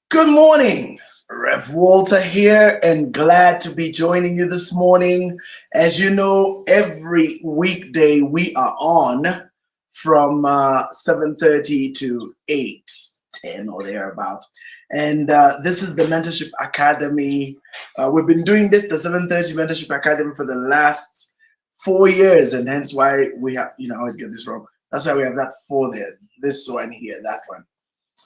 Good morning, Rev Walter here, and glad to be joining you this morning. As you know, every weekday we are on from 7:30 to 8:10 or thereabout. And this is the Mentorship Academy. We've been doing this, the 7:30 Mentorship Academy, for the last 4 years, and hence why we have, I always get this wrong. That's why we have that four there, this one here, that one.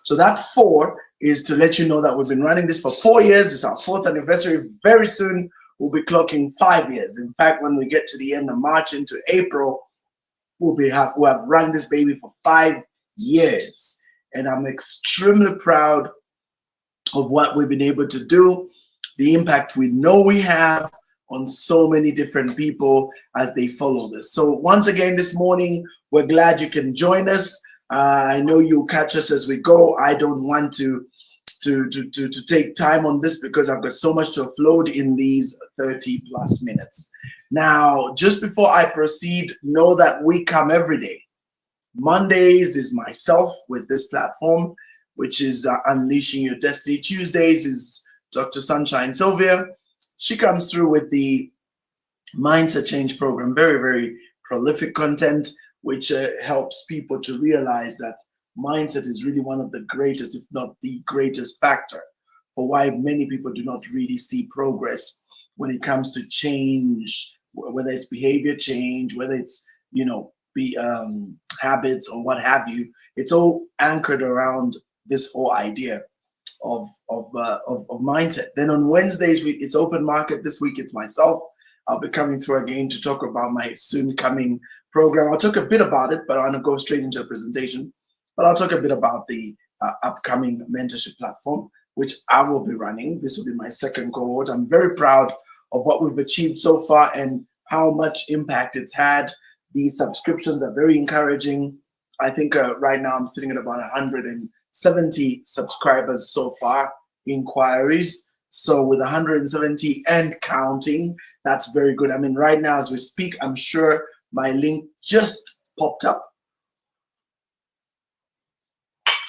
So that four is to let you know that we've been running this for 4 years. It's our fourth anniversary. Very soon we'll be clocking 5 years. In fact, when we get to the end of March into April, we'll have run this baby for 5 years. And I'm extremely proud of what we've been able to do, the impact we know we have on so many different people as they follow this. So once again, this morning, we're glad you can join us. I know you'll catch us as we go. I don't want to take time on this because I've got so much to offload in these 30 plus minutes. Now, just before I proceed, know that we come every day. Mondays is myself with this platform, which is Unleashing Your Destiny. Tuesdays is Dr. Sunshine Sylvia. She comes through with the Mindset Change program, very, very prolific content, which helps people to realize that mindset is really one of the greatest, if not the greatest factor for why many people do not really see progress when it comes to change, whether it's behavior change, whether it's, habits or what have you. It's all anchored around this whole idea of mindset. Then on Wednesdays, it's open market. This week, it's myself. I'll be coming through again to talk about my soon coming program. I'll talk a bit about it, but I want to go straight into a presentation. But I'll talk a bit about the upcoming mentorship platform, which I will be running. This will be my second cohort. I'm very proud of what we've achieved so far and how much impact it's had. The subscriptions are very encouraging. I think right now I'm sitting at about 170 subscribers so far, inquiries. So with 170 and counting, that's very good. I mean, right now as we speak, I'm sure my link just popped up.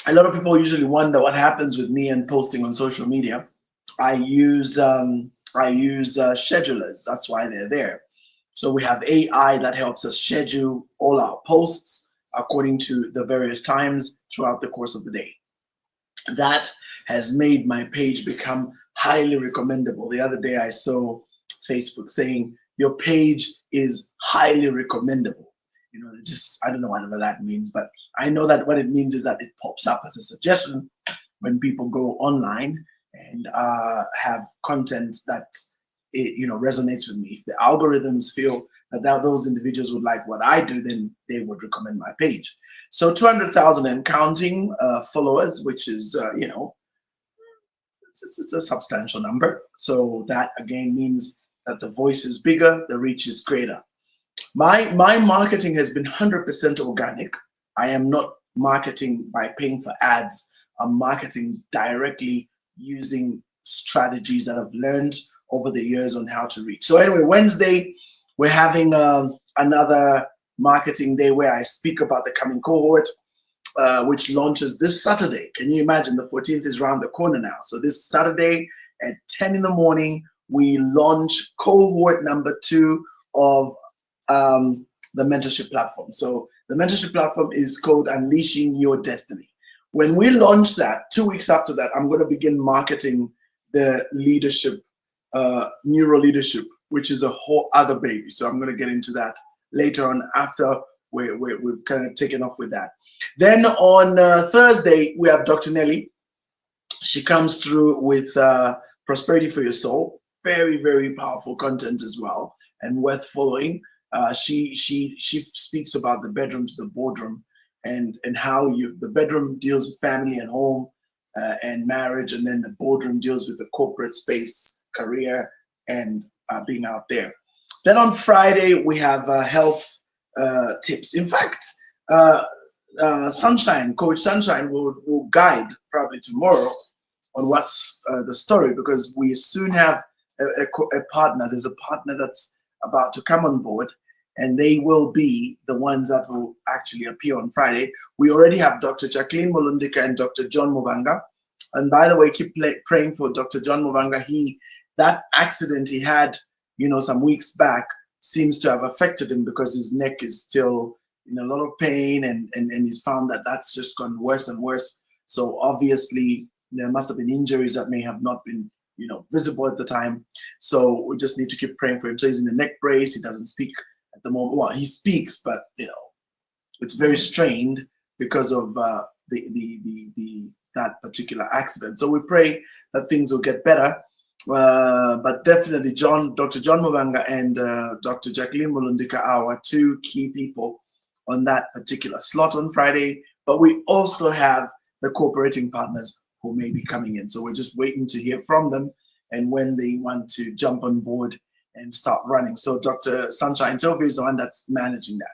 A lot of people usually wonder what happens with me and posting on social media. I use schedulers. That's why they're there. So we have AI that helps us schedule all our posts according to the various times throughout the course of the day. That has made my page become highly recommendable. The other day I saw Facebook saying your page is highly recommendable. I don't know whatever that means, but I know that what it means is that it pops up as a suggestion when people go online and have content that resonates with me. If the algorithms feel that those individuals would like what I do, then they would recommend my page. So 200,000 and counting followers, which is it's a substantial number. So that again means that the voice is bigger, the reach is greater. My marketing has been 100% organic. I am not marketing by paying for ads. I'm marketing directly using strategies that I've learned over the years on how to reach. So anyway, Wednesday, we're having another marketing day where I speak about the coming cohort, which launches this Saturday. Can you imagine? The 14th is around the corner now. So this Saturday at 10 in the morning, we launch cohort number 2 of the mentorship platform. So the mentorship platform is called Unleashing Your Destiny. When we launch that, 2 weeks after that, I'm going to begin marketing the leadership, neuro leadership, which is a whole other baby. So I'm going to get into that later on after we've kind of taken off with that. Then on Thursday, we have Dr. Nelly. She comes through with Prosperity for Your Soul. Very, very powerful content as well and worth following. She speaks about the bedroom to the boardroom and how the bedroom deals with family and home and marriage, and then the boardroom deals with the corporate space, career, and being out there. Then on Friday, we have health tips. In fact, Sunshine, Coach Sunshine will guide probably tomorrow on what's the story, because we soon have a partner. There's a partner that's about to come on board, and they will be the ones that will actually appear on Friday. We already have Dr. Jacqueline Molundika and Dr. John Mubanga And by the way, keep praying for Dr. John Muvanga. That accident he had, some weeks back seems to have affected him because his neck is still in a lot of pain, and he's found that that's just gone worse and worse. So obviously there must have been injuries that may have not been, visible at the time. So we just need to keep praying for him. So he's in a neck brace. He doesn't speak at the moment. Well, he speaks, but it's very strained because of that particular accident. So we pray that things will get better. But definitely Dr. John Muvanga and Dr. Jacqueline Mulundika are our two key people on that particular slot on Friday. But we also have the cooperating partners who may be coming in. So we're just waiting to hear from them and when they want to jump on board and start running. So Dr. Sunshine Sylvia is the one that's managing that.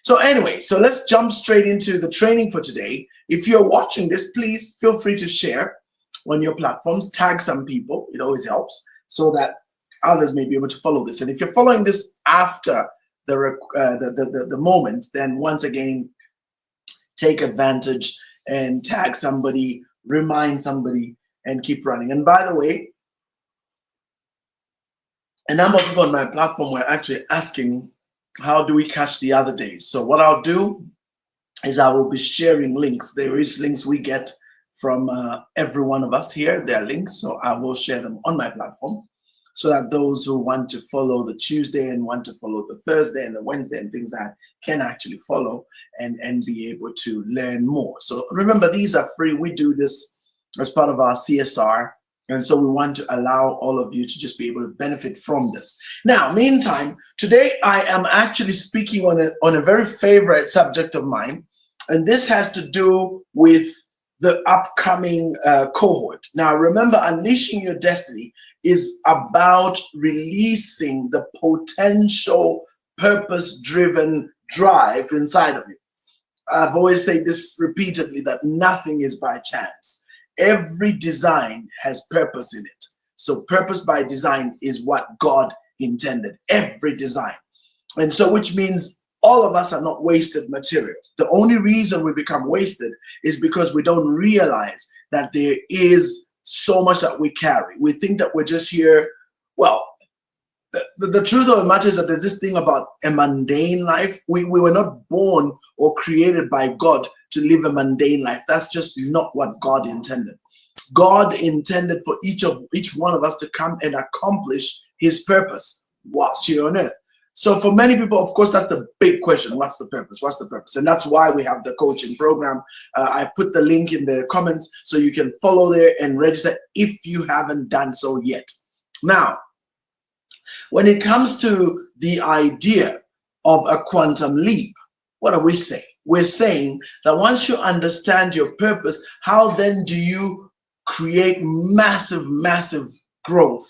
So anyway, so let's jump straight into the training for today. If you're watching this, please feel free to share on your platforms, tag some people. It always helps so that others may be able to follow this. And if you're following this after the moment, then once again, take advantage and tag somebody, remind somebody, and keep running. And by the way, a number of people on my platform were actually asking, how do we catch the other days? So what I'll do is I will be sharing links. There is links we get from every one of us here. There are links, so I will share them on my platform so that those who want to follow the Tuesday and want to follow the Thursday and the Wednesday and things like that can actually follow and be able to learn more. So remember, these are free. We do this as part of our CSR. And so we want to allow all of you to just be able to benefit from this. Now, meantime, today I am actually speaking on a very favorite subject of mine. And this has to do with the upcoming cohort. Now, remember, Unleashing Your Destiny is about releasing the potential purpose-driven drive inside of you. I've always said this repeatedly, that nothing is by chance. Every design has purpose in it. So purpose by design is what God intended, every design. And so which means all of us are not wasted material. The only reason we become wasted is because we don't realize that there is so much that we carry. We think that we're just here. Well, the truth of the matter is that there's this thing about a mundane life. We were not born or created by God to live a mundane life. That's just not what God intended. God intended for each one of us to come and accomplish his purpose whilst here on earth. So for many people, of course, that's a big question. What's the purpose? What's the purpose? And that's why we have the coaching program. I've put the link in the comments so you can follow there and register if you haven't done so yet. Now, when it comes to the idea of a quantum leap, what are we saying? We're saying that once you understand your purpose, how then do you create massive, massive growth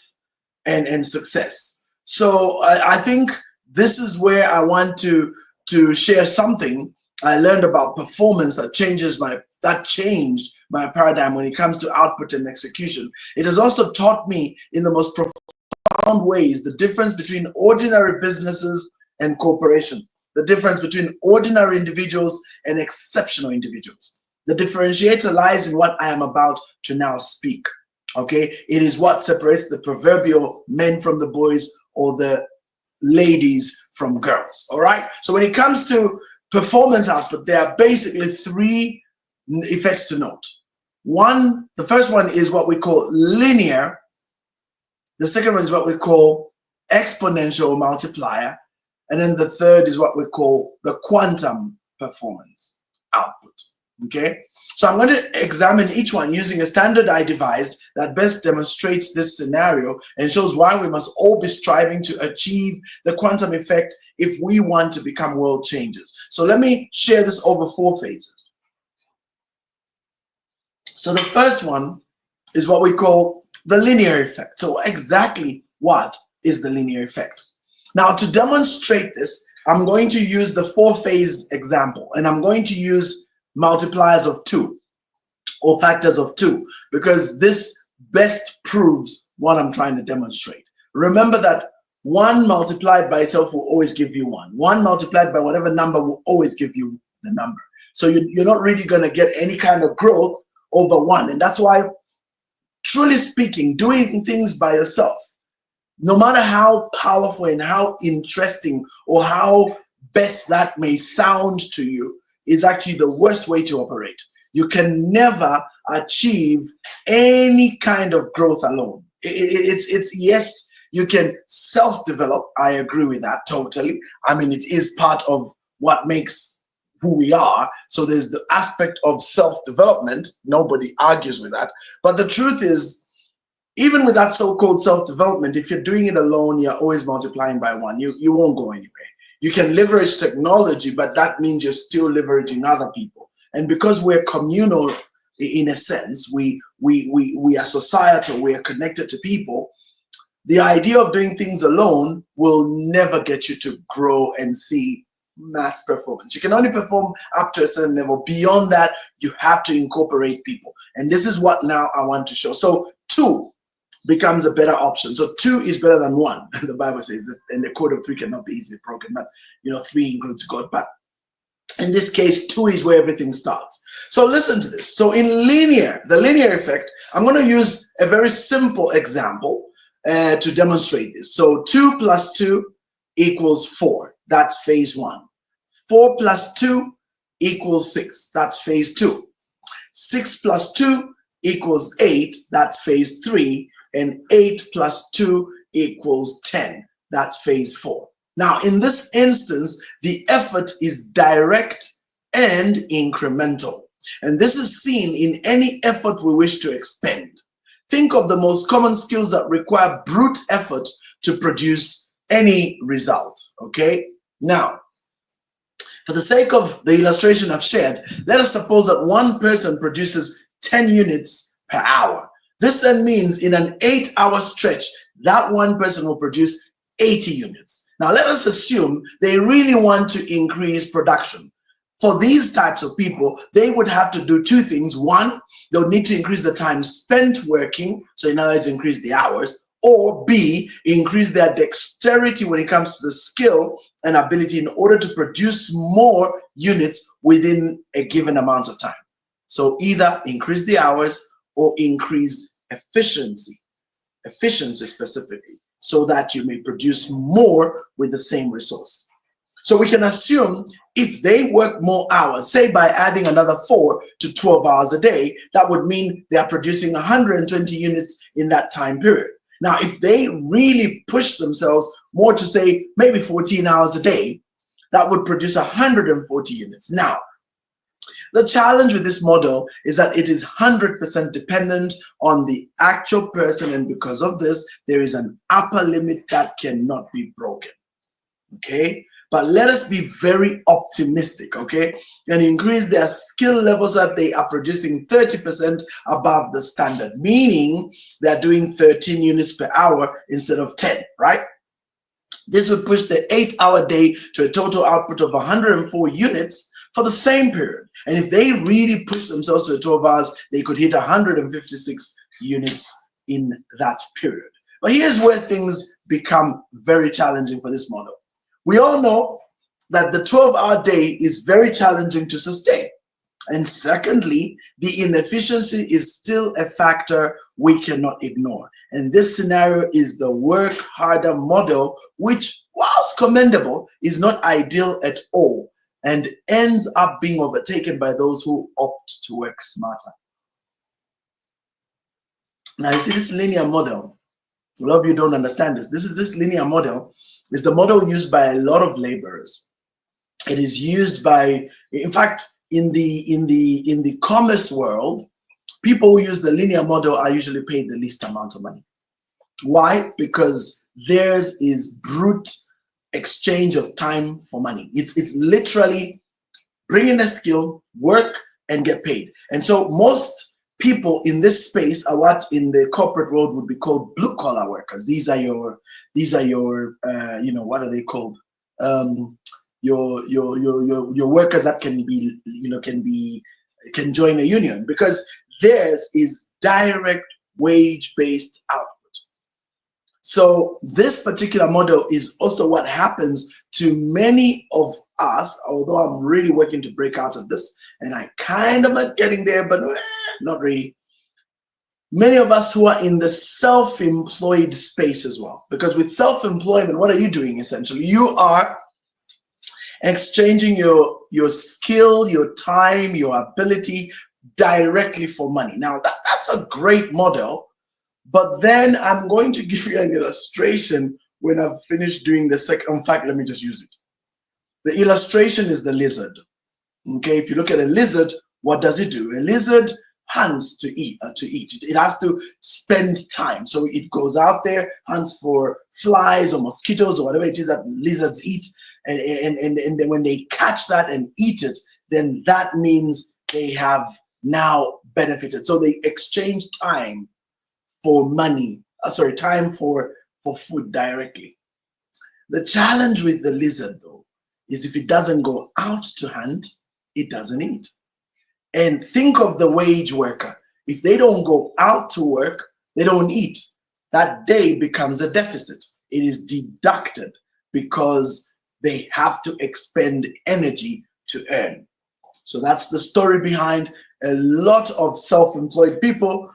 and success? So I think this is where I want to share something I learned about performance that changed my paradigm when it comes to output and execution. It has also taught me in the most profound ways the difference between ordinary businesses and corporation, the difference between ordinary individuals and exceptional individuals. The differentiator lies in what I am about to now speak. Okay, it is what separates the proverbial men from the boys or the ladies from girls. All right, so when it comes to performance output, there are basically three effects to note. The first one is what we call linear. The second one is what we call exponential or multiplier. And then the third is what we call the quantum performance output. Okay, so I'm going to examine each one using a standard I devised that best demonstrates this scenario and shows why we must all be striving to achieve the quantum effect if we want to become world changers. So let me share this over 4 phases. So the first one is what we call the linear effect. So exactly what is the linear effect? Now, to demonstrate this, I'm going to use the 4-phase example, and I'm going to use multipliers of 2 or factors of 2 because this best proves what I'm trying to demonstrate. Remember that 1 multiplied by itself will always give you 1. 1 multiplied by whatever number will always give you the number. So you're not really going to get any kind of growth over 1. And that's why truly speaking, doing things by yourself, no matter how powerful and how interesting or how best that may sound to you, is actually the worst way to operate. You can never achieve any kind of growth alone. It's yes, you can self-develop. I agree with that totally. I mean, it is part of what makes who we are. So there's the aspect of self-development. Nobody argues with that. But the truth is, even with that so-called self-development, if you're doing it alone, you're always multiplying by one. You won't go anywhere. You can leverage technology, but that means you're still leveraging other people. And because we're communal in a sense, we are societal, we are connected to people, the idea of doing things alone will never get you to grow and see mass performance. You can only perform up to a certain level. Beyond that, you have to incorporate people. And this is what now I want to show. So 2 becomes a better option. So 2 is better than 1. The Bible says that, and the code of 3 cannot be easily broken, but 3 includes God. But in this case, 2 is where everything starts. So listen to this. So in the linear effect, I'm going to use a very simple example to demonstrate this. So 2 plus 2 equals 4. That's phase 1. 4 plus 2 equals 6. That's phase 2. 6 plus 2 equals 8. That's phase 3. And 8 plus 2 equals 10. That's phase 4. Now, in this instance, the effort is direct and incremental. And this is seen in any effort we wish to expend. Think of the most common skills that require brute effort to produce any result, okay? Now, for the sake of the illustration I've shared, let us suppose that one person produces 10 units per hour. This then means in an 8-hour stretch, that one person will produce 80 units. Now, let us assume they really want to increase production. For these types of people, they would have to do 2 things. One, they'll need to increase the time spent working, so in other words, increase the hours, or B, increase their dexterity when it comes to the skill and ability in order to produce more units within a given amount of time. So either increase the hours or increase efficiency specifically, so that you may produce more with the same resource. So we can assume if they work more hours, say by adding another 4 to 12 hours a day, that would mean they are producing 120 units in that time period. Now, if they really push themselves more to say maybe 14 hours a day, that would produce 140 units. Now, the challenge with this model is that it is 100% dependent on the actual person, and because of this, there is an upper limit that cannot be broken, okay? But let us be very optimistic, okay? And increase their skill level so that they are producing 30% above the standard, meaning they're doing 13 units per hour instead of 10, right? This would push the 8-hour day to a total output of 104 units for the same period. And if they really push themselves to 12 hours, they could hit 156 units in that period. But here's where things become very challenging for this model. We all know that the 12-hour day is very challenging to sustain. And secondly, the inefficiency is still a factor we cannot ignore. And this scenario is the work harder model, which, whilst commendable, is not ideal at all and ends up being overtaken by those who opt to work smarter. Now, you see this linear model. A lot of you don't understand this. This linear model is the model used by a lot of laborers. It is used by, in fact, in the commerce world, people who use the linear model are usually paid the least amount of money. Why? Because theirs is brute exchange of time for money. It's literally bring in a skill, work, and get paid. And so most people in this space are what in the corporate world would be called blue collar workers. These are your what are they called? Your workers that can join a union, because theirs is direct wage-based output. So this particular model is also what happens to many of us, although I'm really working to break out of this, and I kind of am getting there, but not really. many of us who are in the self-employed space as well. Because with self-employment, what are you doing essentially? You are exchanging your skill, your time, your ability directly for money. Now that's a great model, but then I'm going to give you an illustration when I've finished doing the second. In fact, let me just use it. The illustration is the lizard. Okay, if you look at a lizard, what does it do? A lizard hunts to eat. It has to spend time. So it goes out there, hunts for flies or mosquitoes or whatever it is that lizards eat. And then when they catch that and eat it, then that means they have now benefited. So they exchange time for money. Time for food directly. The challenge with the lizard, though, is if it doesn't go out to hunt, it doesn't eat. And think of the wage worker. If they don't go out to work, they don't eat. That day becomes a deficit. It is deducted because they have to expend energy to earn. So that's the story behind a lot of self-employed people,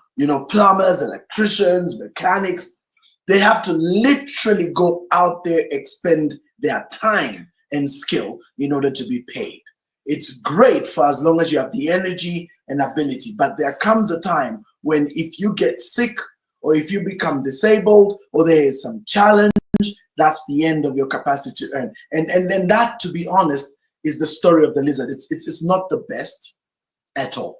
plumbers, electricians, mechanics. They have to literally go out there, expend their time and skill in order to be paid. It's great for as long as you have the energy and ability, but there comes a time when if you get sick or if you become disabled or there is some challenge, that's the end of your capacity to earn. And then that, to be honest, is the story of the lizard. It's not the best at all.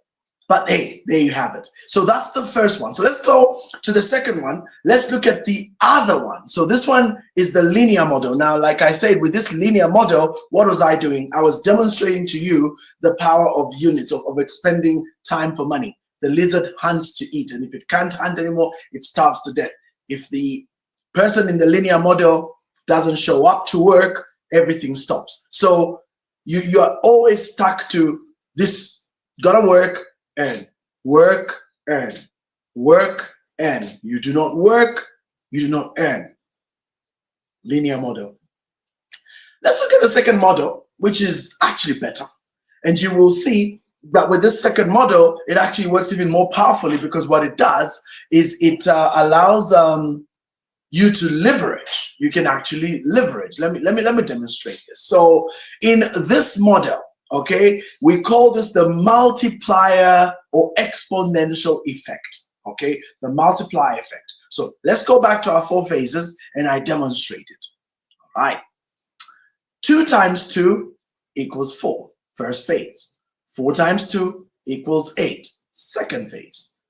But hey, there you have it. So that's the first one. So let's go to the second one. Let's look at the other one. So this one is the linear model. Now, like I said, with this linear model, what was I doing? I was demonstrating to you the power of units, of expending time for money. The lizard hunts to eat, and if it can't hunt anymore, it starves to death. If the person in the linear model doesn't show up to work, everything stops. So you are always stuck to this: gotta work, earn, work, earn, work, earn. You do not work, you do not earn. Linear model. Let's look at the second model, which is actually better. And you will see that with this second model, it actually works even more powerfully, because what it does is it allows you to leverage. You can actually leverage. Let me demonstrate this. So in this model, okay, we call this the multiplier or exponential effect. Okay, the multiplier effect. So let's go back to our 4 phases and I demonstrate it. All right. 2 times 2 equals 4, first phase. 4 times 2 equals 8, second phase.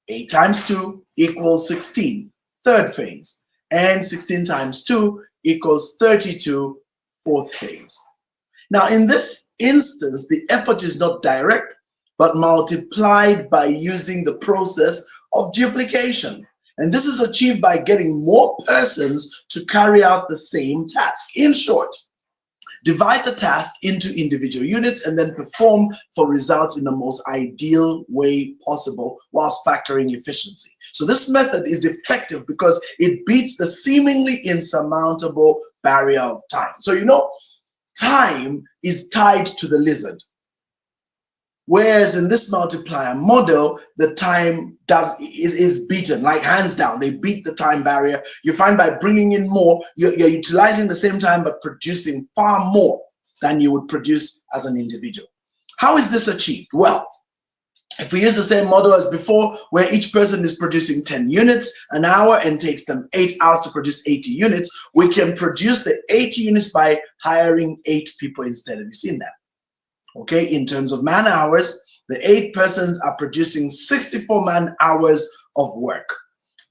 8 times 2 equals 16, third phase. And 16 times 2 equals 32, fourth phase. Now, in this instance, the effort is not direct, but multiplied by using the process of duplication. And this is achieved by getting more persons to carry out the same task. In short, divide the task into individual units and then perform for results in the most ideal way possible whilst factoring efficiency. So this method is effective because it beats the seemingly insurmountable barrier of time. So time is tied to the lizard. Whereas in this multiplier model, the time is beaten, like hands down. They beat the time barrier. You find by bringing in more, you're utilizing the same time but producing far more than you would produce as an individual. How is this achieved? Well, if we use the same model as before, where each person is producing 10 units an hour and takes them 8 hours to produce 80 units, we can produce the 80 units by hiring 8 people instead. Have you seen that? Okay, in terms of man hours, the 8 persons are producing 64 man hours of work.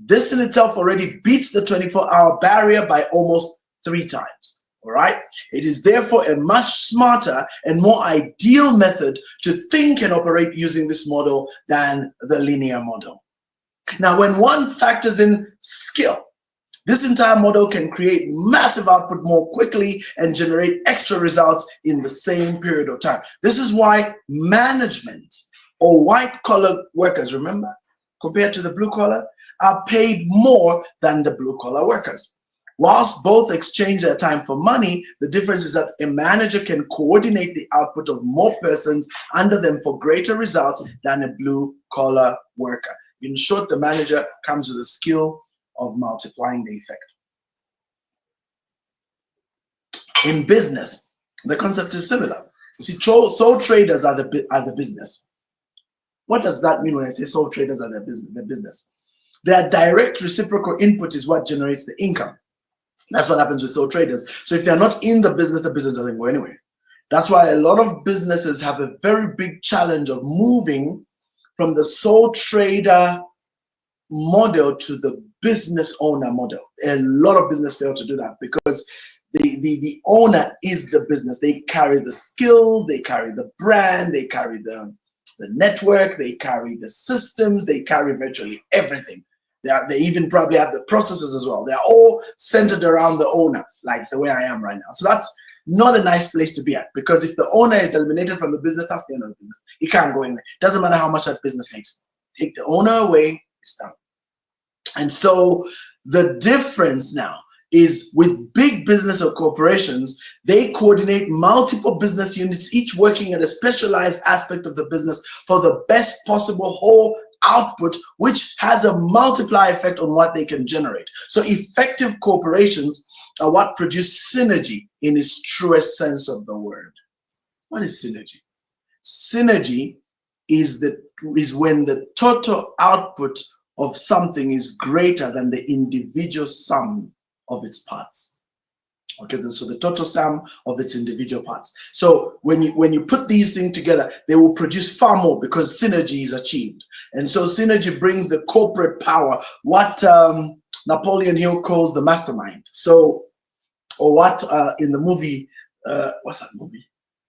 This in itself already beats the 24-hour barrier by almost 3 times. All right, it is therefore a much smarter and more ideal method to think and operate using this model than the linear model. Now, when one factors in skill, this entire model can create massive output more quickly and generate extra results in the same period of time. This is why management or white-collar workers, remember, compared to the blue-collar, are paid more than the blue-collar workers. Whilst both exchange their time for money, the difference is that a manager can coordinate the output of more persons under them for greater results than a blue-collar worker. In short, the manager comes with the skill of multiplying the effect. In business, the concept is similar. You see, sole traders are the business. What does that mean when I say sole traders are the business? Their direct reciprocal input is what generates the income. That's what happens with sole traders. So if they're not in the business doesn't go anywhere. That's why a lot of businesses have a very big challenge of moving from the sole trader model to the business owner model. A lot of business fail to do that because the owner is the business. They carry the skills, they carry the brand, they carry the network, they carry the systems, they carry virtually everything. They even probably have the processes as well. They're all centered around the owner, like the way I am right now. So that's not a nice place to be at, because if the owner is eliminated from the business, that's the end of the business. It can't go anywhere. Doesn't matter how much that business makes. Take the owner away, it's done. And so the difference now is with big business or corporations, they coordinate multiple business units, each working at a specialized aspect of the business for the best possible whole output, which has a multiplier effect on what they can generate. So effective corporations are what produce synergy in its truest sense of the word. What is synergy? Synergy is when the total output of something is greater than the individual sum of its parts. Okay, so the total sum of its individual parts. So when you put these things together, they will produce far more because synergy is achieved. And so synergy brings the corporate power, what Napoleon Hill calls the mastermind. So, or what in the movie, what's that movie?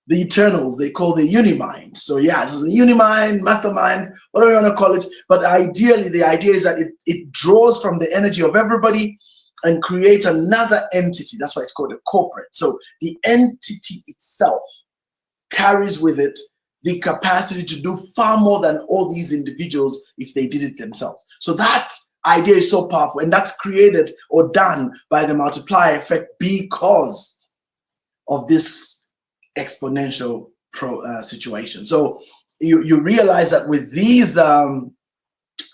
The Eternals, they call the Unimind. So yeah, there's a Unimind, mastermind, whatever you want to call it. But ideally, the idea is that it draws from the energy of everybody and create another entity. That's why it's called a corporate. So the entity itself carries with it the capacity to do far more than all these individuals if they did it themselves. So that idea is so powerful, and that's created or done by the multiplier effect because of this exponential situation. So you realize that with these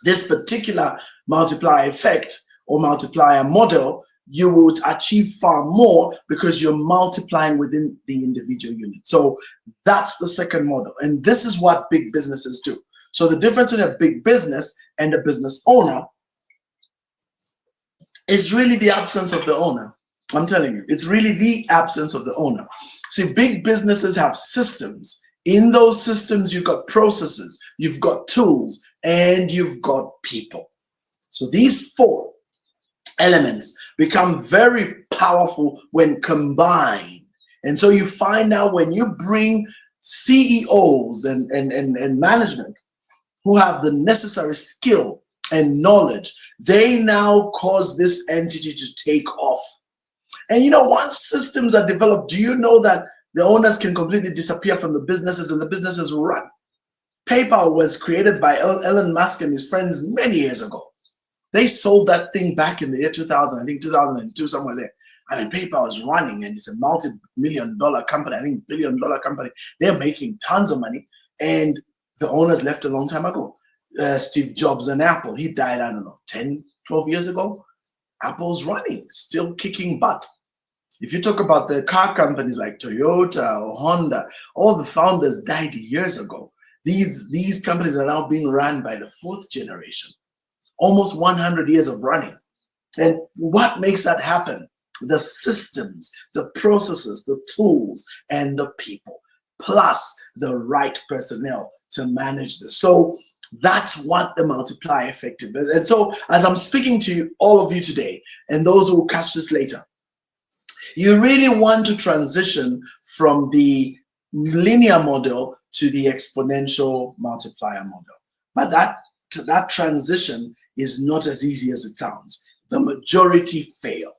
this particular multiplier effect or multiplier model, you would achieve far more because you're multiplying within the individual unit. So that's the second model. And this is what big businesses do. So the difference between a big business and a business owner is really the absence of the owner. I'm telling you, it's really the absence of the owner. See, big businesses have systems. In those systems, you've got processes, you've got tools, and you've got people. So these four elements become very powerful when combined. And so you find now when you bring CEOs and management who have the necessary skill and knowledge, they now cause this entity to take off. And you know, once systems are developed, do you know that the owners can completely disappear from the businesses and the businesses will run? PayPal was created by Elon Musk and his friends many years ago. They sold that thing back in the year 2000, I think 2002, somewhere there. I mean, PayPal is running and it's a multi-million-dollar company, I think billion-dollar company. They're making tons of money, and the owners left a long time ago. Steve Jobs and Apple, he died, I don't know, 10, 12 years ago. Apple's running, still kicking butt. If you talk about the car companies like Toyota or Honda, all the founders died years ago. These companies are now being run by the fourth generation. Almost 100 years of running. And what makes that happen? The systems, the processes, the tools, and the people, plus the right personnel to manage this. So that's what the multiplier effect is. And so as I'm speaking to all of you today, and those who will catch this later, you really want to transition from the linear model to the exponential multiplier model. But that transition is not as easy as it sounds. The majority fail.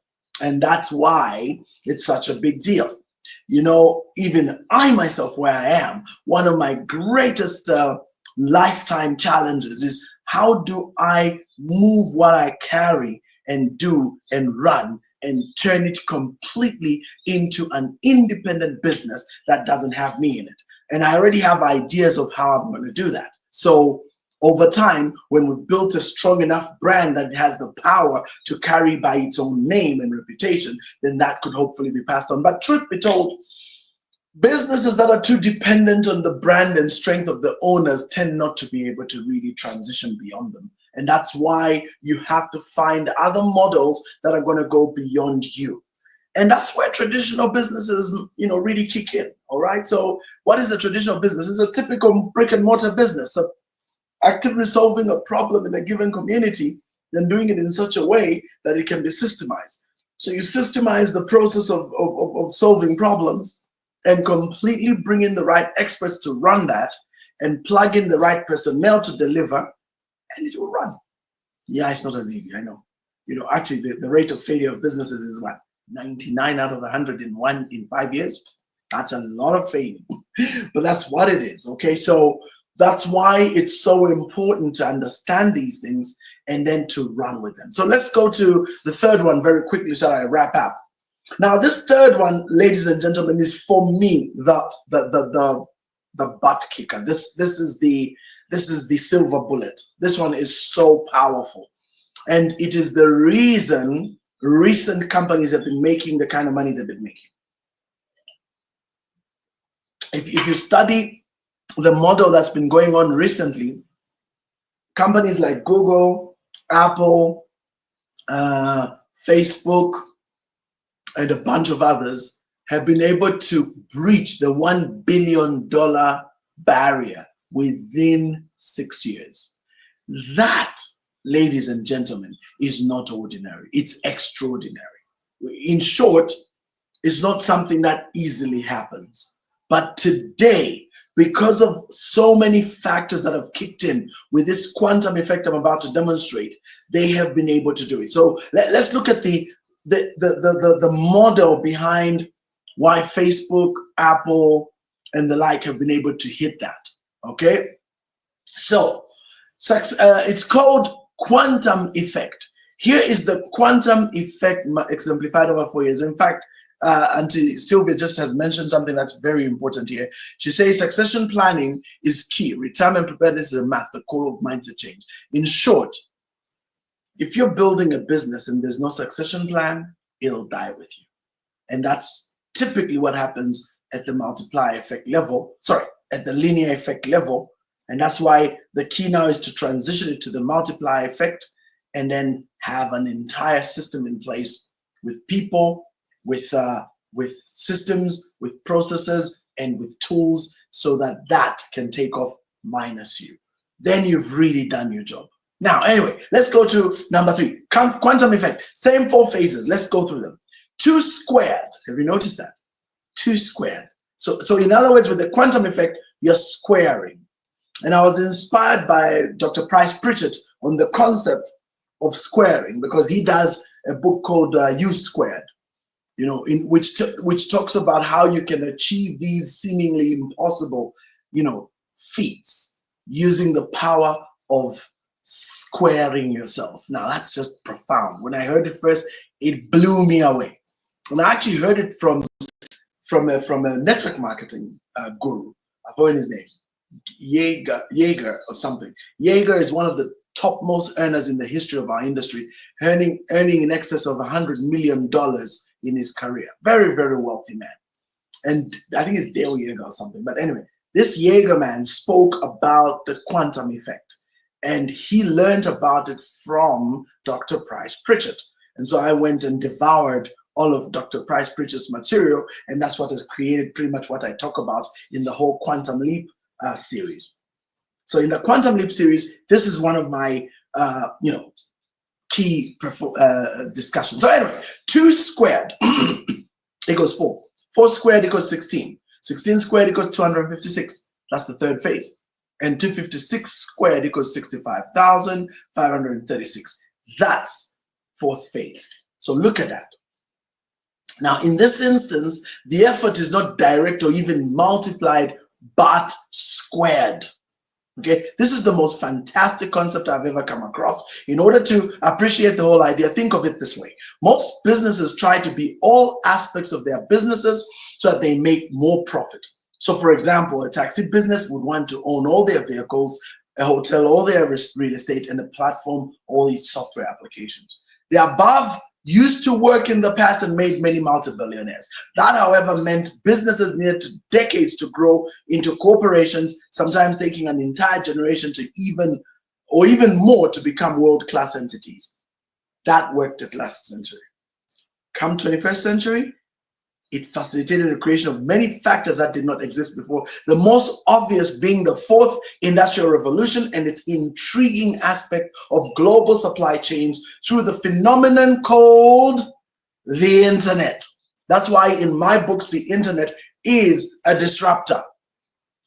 And that's why it's such a big deal. You know, even I myself, where I am, one of my greatest lifetime challenges is how do I move what I carry and do and run and turn it completely into an independent business that doesn't have me in it. And I already have ideas of how I'm going to do that. So over time, when we've built a strong enough brand that has the power to carry by its own name and reputation, then that could hopefully be passed on. But truth be told, businesses that are too dependent on the brand and strength of the owners tend not to be able to really transition beyond them. And that's why you have to find other models that are going to go beyond you. And that's where traditional businesses, really kick in. All right. So what is a traditional business? It's a typical brick and mortar business. So actively solving a problem in a given community, then doing it in such a way that it can be systemized. So you systemize the process of solving problems and completely bring in the right experts to run that and plug in the right personnel to deliver, and it will run. Yeah, it's not as easy, I know. Actually, the rate of failure of businesses is what? 99 out of 100 in 5 years. That's a lot of failing, but that's what it is. Okay, so that's why it's so important to understand these things and then to run with them. So let's go to the third one very quickly so I wrap up. Now, this third one, ladies and gentlemen, is for me the butt kicker. This is the silver bullet. This one is so powerful, and it is the reason recent companies have been making the kind of money they've been making. If you study the model that's been going on recently, companies like Google, Apple, Facebook, and a bunch of others have been able to breach the $1 billion barrier within 6 years. That, ladies and gentlemen, is not ordinary. It's extraordinary. In short, it's not something that easily happens. But today, because of so many factors that have kicked in with this quantum effect I'm about to demonstrate, they have been able to do it. So let's look at the model behind why Facebook, Apple, and the like have been able to hit that. Okay, so it's called quantum effect. Here is the quantum effect exemplified over 4 years. In fact, Auntie Sylvia just has mentioned something that's very important here. She says succession planning is key. Retirement preparedness is a must, the core of mindset change. In short, if you're building a business and there's no succession plan, it'll die with you. And that's typically what happens at the multiplier effect level, at the linear effect level. And that's why the key now is to transition it to the multiplier effect and then have an entire system in place with people, with systems, with processes, and with tools so that can take off minus you. Then you've really done your job. Now, anyway, let's go to number 3, quantum effect. Same 4 phases. Let's go through them. 2 squared. Have you noticed that? 2 squared. So in other words, with the quantum effect, you're squaring. And I was inspired by Dr. Price Pritchett on the concept of squaring because he does a book called U Squared, in which talks about how you can achieve these seemingly impossible, feats using the power of squaring yourself. Now that's just profound. When I heard it first, it blew me away. And I actually heard it from a network marketing guru. I've heard his name, Yeager or something. Yeager is one of the topmost earners in the history of our industry, earning in excess of $100 million in his career. Very, very wealthy man. And I think it's Dale Yeager or something. But anyway, this Yeager man spoke about the quantum effect. And he learned about it from Dr. Price Pritchett. And so I went and devoured all of Dr. Price Pritchett's material. And that's what has created pretty much what I talk about in the whole Quantum Leap series. So in the Quantum Leap series, this is one of my, key discussions. So anyway, 2 squared equals 4. 4 squared equals 16. 16 squared equals 256. That's the third phase. And 256 squared equals 65,536. That's 4th phase. So look at that. Now, in this instance, the effort is not direct or even multiplied, but squared. Okay, this is the most fantastic concept I've ever come across. In order to appreciate the whole idea, think of it this way. Most businesses try to be all aspects of their businesses so that they make more profit. So, for example, a taxi business would want to own all their vehicles, a hotel, all their real estate, and a platform, all its software applications. The above used to work in the past and made many multi-billionaires. That, however, meant businesses needed decades to grow into corporations, sometimes taking an entire generation to even more to become world-class entities. That worked at last century. Come 21st century, it facilitated the creation of many factors that did not exist before, the most obvious being the fourth industrial revolution and its intriguing aspect of global supply chains through the phenomenon called the internet. That's why in my books, the internet is a disruptor.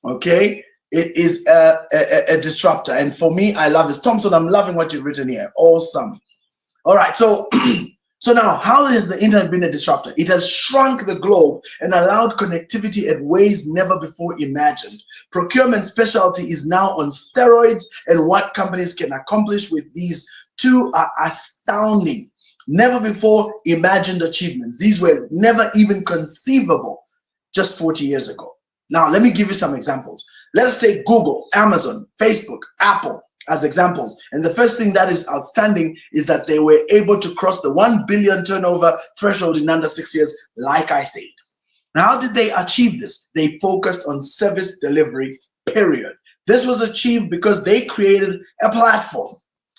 Okay? It is a disruptor. And for me, I love this. Thompson, I'm loving what you've written here. Awesome. All right, so so now, how has the internet been a disruptor? It has shrunk the globe and allowed connectivity at ways never before imagined. Procurement specialty is now on steroids, and what companies can accomplish with these two are astounding. Never before imagined achievements. These were never even conceivable just 40 years ago. Now, let me give you some examples. Let us take Google, Amazon, Facebook, Apple as examples. And the first thing that is outstanding is that they were able to cross the 1 billion turnover threshold in under 6 years, like I said. Now, how did they achieve this? They focused on service delivery, period. This was achieved because they created a platform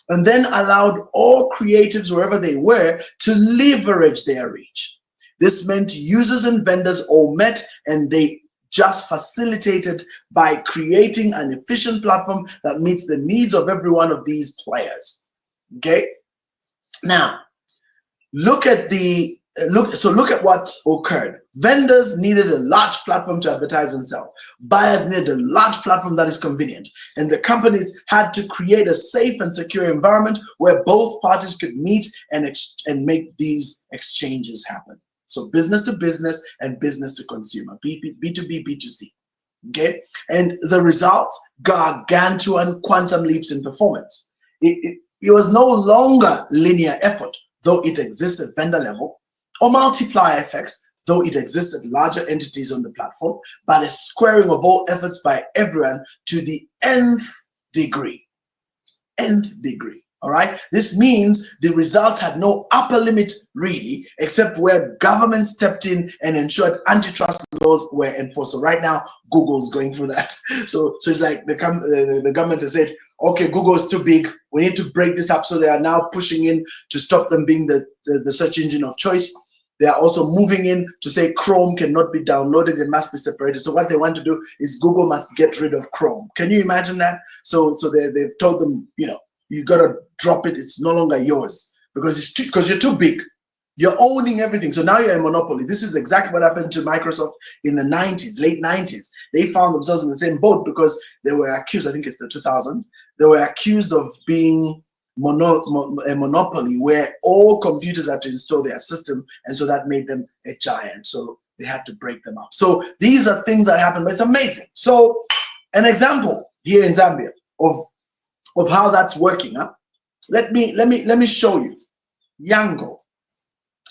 and then allowed all creatives, wherever they were, to leverage their reach. This meant users and vendors all met, and they just facilitated by creating an efficient platform that meets the needs of every one of these players. Okay, now look at what occurred. Vendors needed a large platform to advertise and sell. Buyers needed a large platform that is convenient, and the companies had to create a safe and secure environment where both parties could meet and make these exchanges happen. So business to business and business to consumer, B2B, B2C, okay? And the result, gargantuan quantum leaps in performance. It was no longer linear effort, though it exists at vendor level, or multiplier effects, though it exists at larger entities on the platform, but a squaring of all efforts by everyone to the nth degree. Nth degree. All right. This means the results had no upper limit really, except where government stepped in and ensured antitrust laws were enforced. So right now, Google's going through that. So it's like the government has said, okay, Google is too big. We need to break this up. So they are now pushing in to stop them being the search engine of choice. They are also moving in to say Chrome cannot be downloaded, it must be separated. So what they want to do is Google must get rid of Chrome. Can you imagine that? So they've told them, you got to drop it. It's no longer yours because you're too big. You're owning everything. So now you're a monopoly. This is exactly what happened to Microsoft in the 90s, late 90s. They found themselves in the same boat because they were accused, I think it's the 2000s, they were accused of being a monopoly where all computers had to install their system, and so that made them a giant. So they had to break them up. So these are things that happen, but it's amazing. So an example here in Zambia of how that's working. Let me show you. Yango.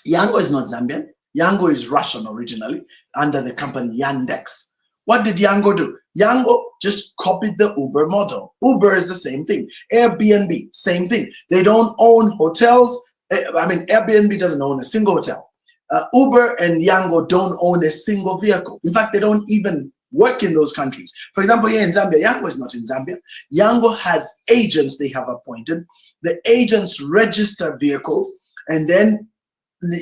Yango is not Zambian. Yango is Russian originally, under the company Yandex. What did Yango do? Yango just copied the Uber model. Uber is the same thing. Airbnb, same thing. They don't own hotels. Airbnb doesn't own a single hotel. Uber and Yango don't own a single vehicle. In fact, they don't even work in those countries. For example, here in Zambia, Yango is not in Zambia. Yango has agents they have appointed. The agents register vehicles, and then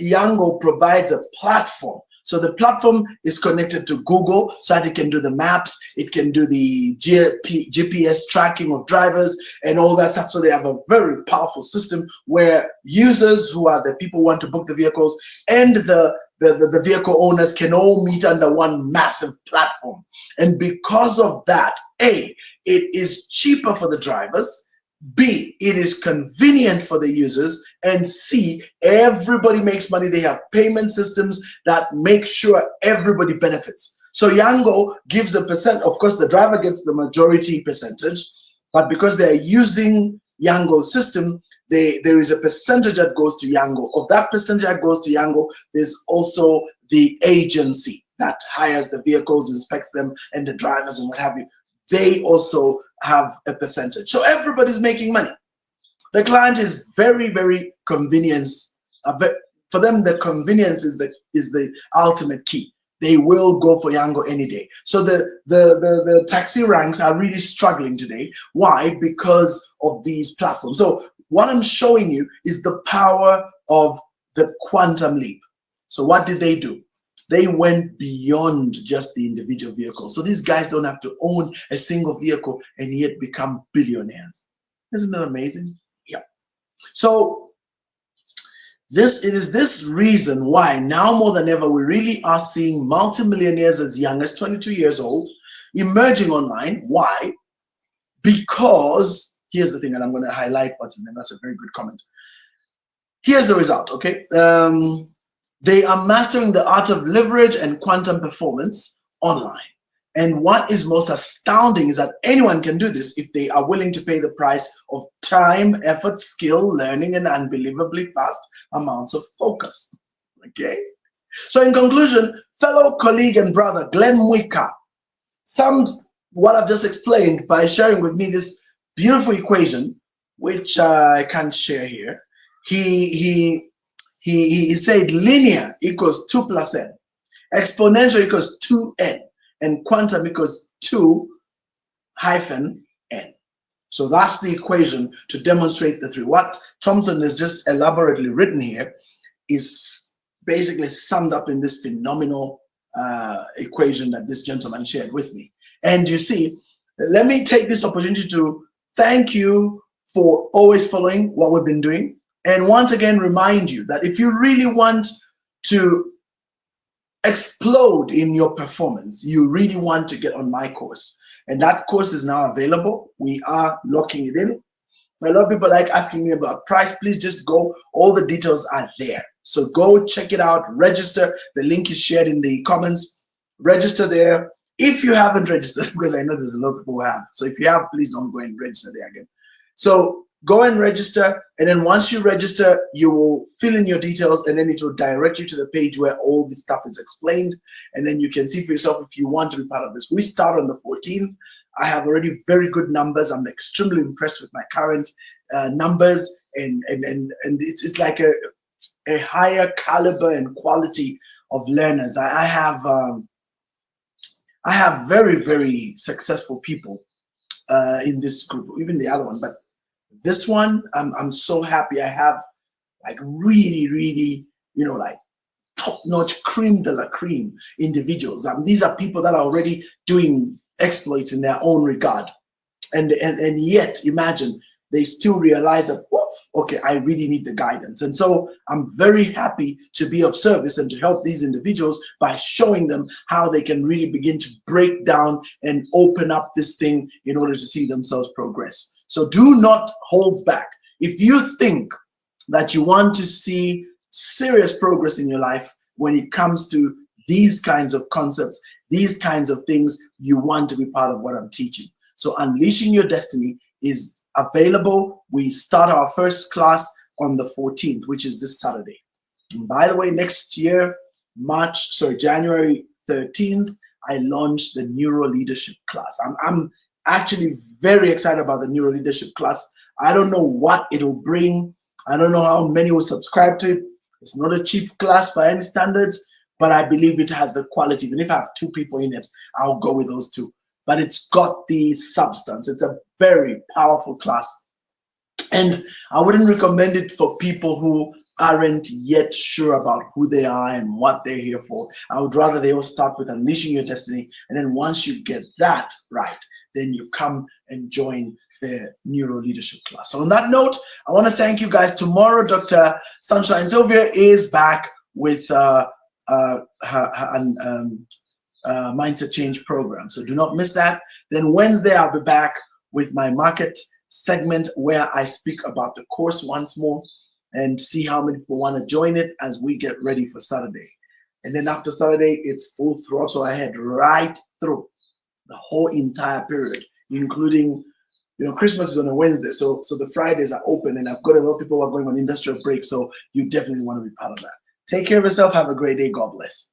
Yango provides a platform. So the platform is connected to Google so that it can do the maps, it can do the GPS tracking of drivers and all that stuff. So they have a very powerful system where users, who are the people who want to book the vehicles, and the vehicle owners can all meet under one massive platform. And because of that, A, it is cheaper for the drivers, B, it is convenient for the users, and C, everybody makes money. They have payment systems that make sure everybody benefits. So Yango gives a percent. Of course, the driver gets the majority percentage, but because they're using Yango's system, there is a percentage that goes to Yango. Of that percentage that goes to Yango, there's also the agency that hires the vehicles, inspects them, and the drivers and what have you. They also have a percentage. So everybody's making money. The client is very, very convenience. For them, the convenience is the ultimate key. They will go for Yango any day. So the taxi ranks are really struggling today. Why? Because of these platforms. So what I'm showing you is the power of the quantum leap. So what did they do? They went beyond just the individual vehicle. So these guys don't have to own a single vehicle and yet become billionaires. Isn't that amazing? Yeah. So it is this reason why now more than ever we really are seeing multimillionaires as young as 22 years old emerging online. Why? Because here's the thing, and I'm going to highlight what's his name. That's a very good comment. Here's the result, okay? They are mastering the art of leverage and quantum performance online. And what is most astounding is that anyone can do this if they are willing to pay the price of time, effort, skill, learning, and unbelievably fast amounts of focus. Okay? So in conclusion, fellow colleague and brother Glenn Mwika summed what I've just explained by sharing with me this beautiful equation, which I can't share here. He said linear equals 2 plus n, exponential equals 2n, and quantum equals 2 hyphen n. So that's the equation to demonstrate the three. What Thompson has just elaborately written here is basically summed up in this phenomenal equation that this gentleman shared with me. And you see, let me take this opportunity to thank you for always following what we've been doing. And once again, remind you that if you really want to explode in your performance, you really want to get on my course. And that course is now available. We are locking it in. A lot of people like asking me about price. Please just go. All the details are there. So go check it out. Register. The link is shared in the comments. Register there. If you haven't registered, because I know there's a lot of people who have. So if you have, please don't go and register there again. So go and register, and then once you register, you will fill in your details, and then it will direct you to the page where all this stuff is explained, and then you can see for yourself if you want to be part of this. We start on the 14th. I have already very good numbers. I'm extremely impressed with my current numbers, and it's like a higher caliber and quality of learners. I have very, very successful people in this group, even the other one, but this one, I'm so happy. I have like really, really, like top-notch cream de la cream individuals. These are people that are already doing exploits in their own regard. And yet, imagine, they still realize that, okay, I really need the guidance. And so I'm very happy to be of service and to help these individuals by showing them how they can really begin to break down and open up this thing in order to see themselves progress. So do not hold back. If you think that you want to see serious progress in your life when it comes to these kinds of concepts, these kinds of things, you want to be part of what I'm teaching. So Unleashing Your Destiny is available. We start our first on the 14th, which is this Saturday. And by the way, next year, January 13th, I launched the Neuro Leadership class. I'm actually very excited about the Neuro Leadership class. I don't know what it will bring. I don't know how many will subscribe to it. It's not a cheap class by any standards, but I believe it has the quality. Even if I have 2 people in it, I'll go with those 2. But it's got the substance. It's a very powerful class. And I wouldn't recommend it for people who aren't yet sure about who they are and what they're here for. I would rather they all start with Unleashing Your Destiny. And then once you get that right, then you come and join the Neuro Leadership class. So on that note, I want to thank you guys. Tomorrow, Dr. Sunshine Sylvia is back with her Mindset Change program. So do not miss that. Then Wednesday, I'll be back with my market segment where I speak about the course once more and see how many people want to join it as we get ready for Saturday. And then after Saturday, it's full throttle ahead right through the whole entire period, including, Christmas is on a Wednesday, so the Fridays are open, and I've got a lot of people who are going on industrial break, so you definitely want to be part of that. Take care of yourself. Have a great day. God bless.